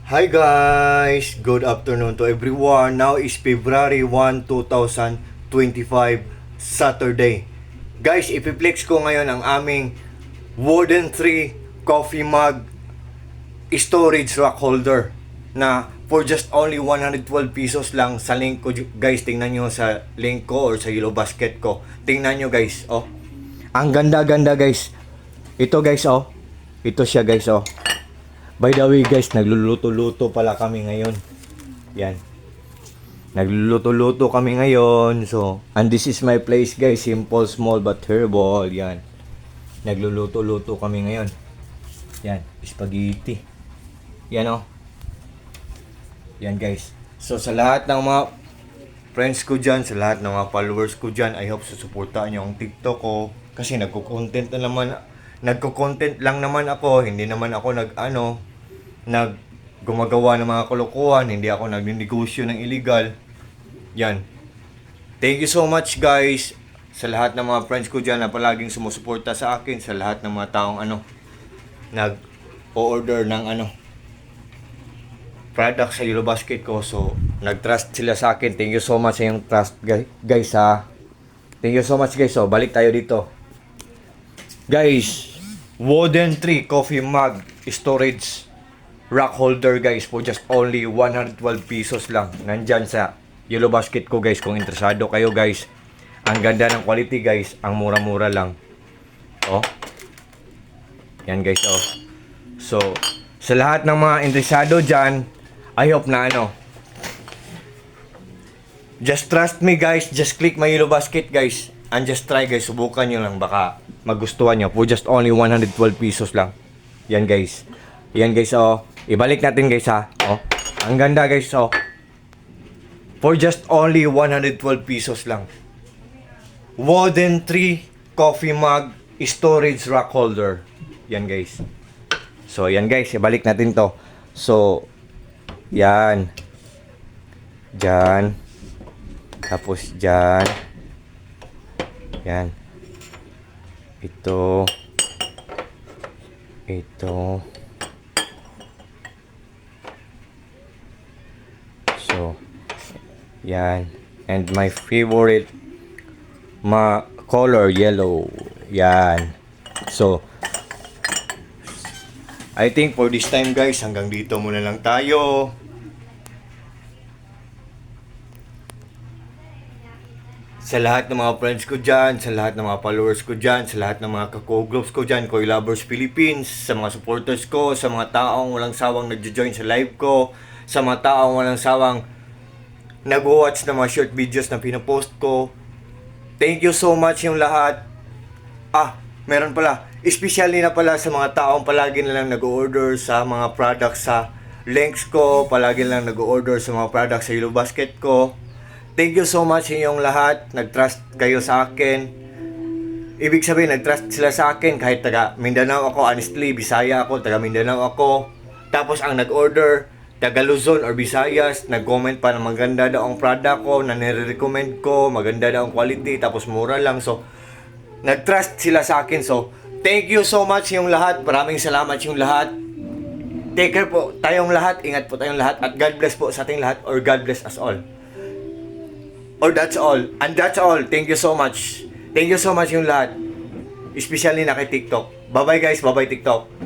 Hi guys! Good afternoon to everyone. Now is February 1, 2025, Saturday. Guys, ipiplex ko ngayon ang aming Wooden 3 coffee mug storage rack holder na for just only 112 pesos lang sa link ko. Guys, tingnan nyo sa link ko or sa Yellow Basket ko. Tingnan nyo guys, oh. Ang ganda-ganda guys. Ito guys, oh. Ito siya guys, oh. By the way guys, nagluluto-luto pala kami ngayon. Yan. Nagluluto-luto kami ngayon. So, and this is my place guys. Simple, small but herbal. Yan. Nagluluto-luto kami ngayon. Yan. Spaghetti. Yan oh. Yan guys. So, sa lahat ng mga friends ko dyan, sa lahat ng mga followers ko dyan, I hope susuportahan nyo ang TikTok ko. Kasi nagko-content lang naman ako. Hindi naman ako gumagawa ng mga kalokohan, hindi ako nagnegosyo ng illegal. Yan. Thank you so much guys sa lahat ng mga friends ko dyan na palaging sumusuporta sa akin, sa lahat ng mga taong nag-order ng product sa Yellow Basket ko. So, nag-trust sila sa akin. Thank you so much sa yung trust guys ha. Thank you so much guys. So, balik tayo dito. Guys, Wooden 3 coffee mug storage rack holder guys for just only 112 pesos lang. Nandyan sa Yellow Basket ko guys kung interesado kayo guys. Ang ganda ng quality guys, ang mura-mura lang. Oh. Yan guys oh. So, sa lahat ng mga interesado dyan, I hope na just trust me guys, just click my Yellow Basket guys. And just try guys, subukan nyo lang, baka magustuhan nyo. For just only 112 pesos lang. Yan guys. Yan guys oh. Ibalik natin guys ha. Oh. Ang ganda guys oh. For just only 112 pesos lang. Wooden 3 coffee mug storage rack holder. Yan guys. So yan guys, ibalik natin to. So yan. Diyan. Tapos diyan. Yan. Ito. So, yan. And my favorite color yellow. Yan. So, I think for this time guys, hanggang dito muna lang tayo. Sa lahat ng mga friends ko dyan, sa lahat ng mga followers ko dyan, sa lahat ng mga kako-groups ko dyan, Koi Lovers Philippines, sa mga supporters ko, sa mga taong walang sawang nagjo-join sa live ko, sa mga taong walang sawang nag-watch ng mga short videos na pinapost ko. Thank you so much yung lahat. Meron pala. Especially na pala sa mga taong palagi na lang nag-order sa mga products sa links ko, palagi na lang nag-order sa mga products sa Yellow Basket ko. Thank you so much inyong lahat. Nag-trust kayo sa akin. Ibig sabihin, nag-trust sila sa akin kahit taga Mindanao ako. Honestly, Bisaya ako, taga Mindanao ako. Tapos ang nag-order, taga Luzon or Visayas, nag-comment pa na maganda daw ang product ko, na nire-recommend ko, maganda daw ang quality, tapos mura lang. So, nag-trust sila sa akin. So, thank you so much yung lahat. Maraming salamat yung lahat. Take care po tayong lahat. Ingat po tayong lahat. At God bless po sa ating lahat, or God bless us all. Or that's all. And that's all. Thank you so much. Thank you so much yung lahat. Especially na kay TikTok. Bye-bye guys. Bye-bye TikTok.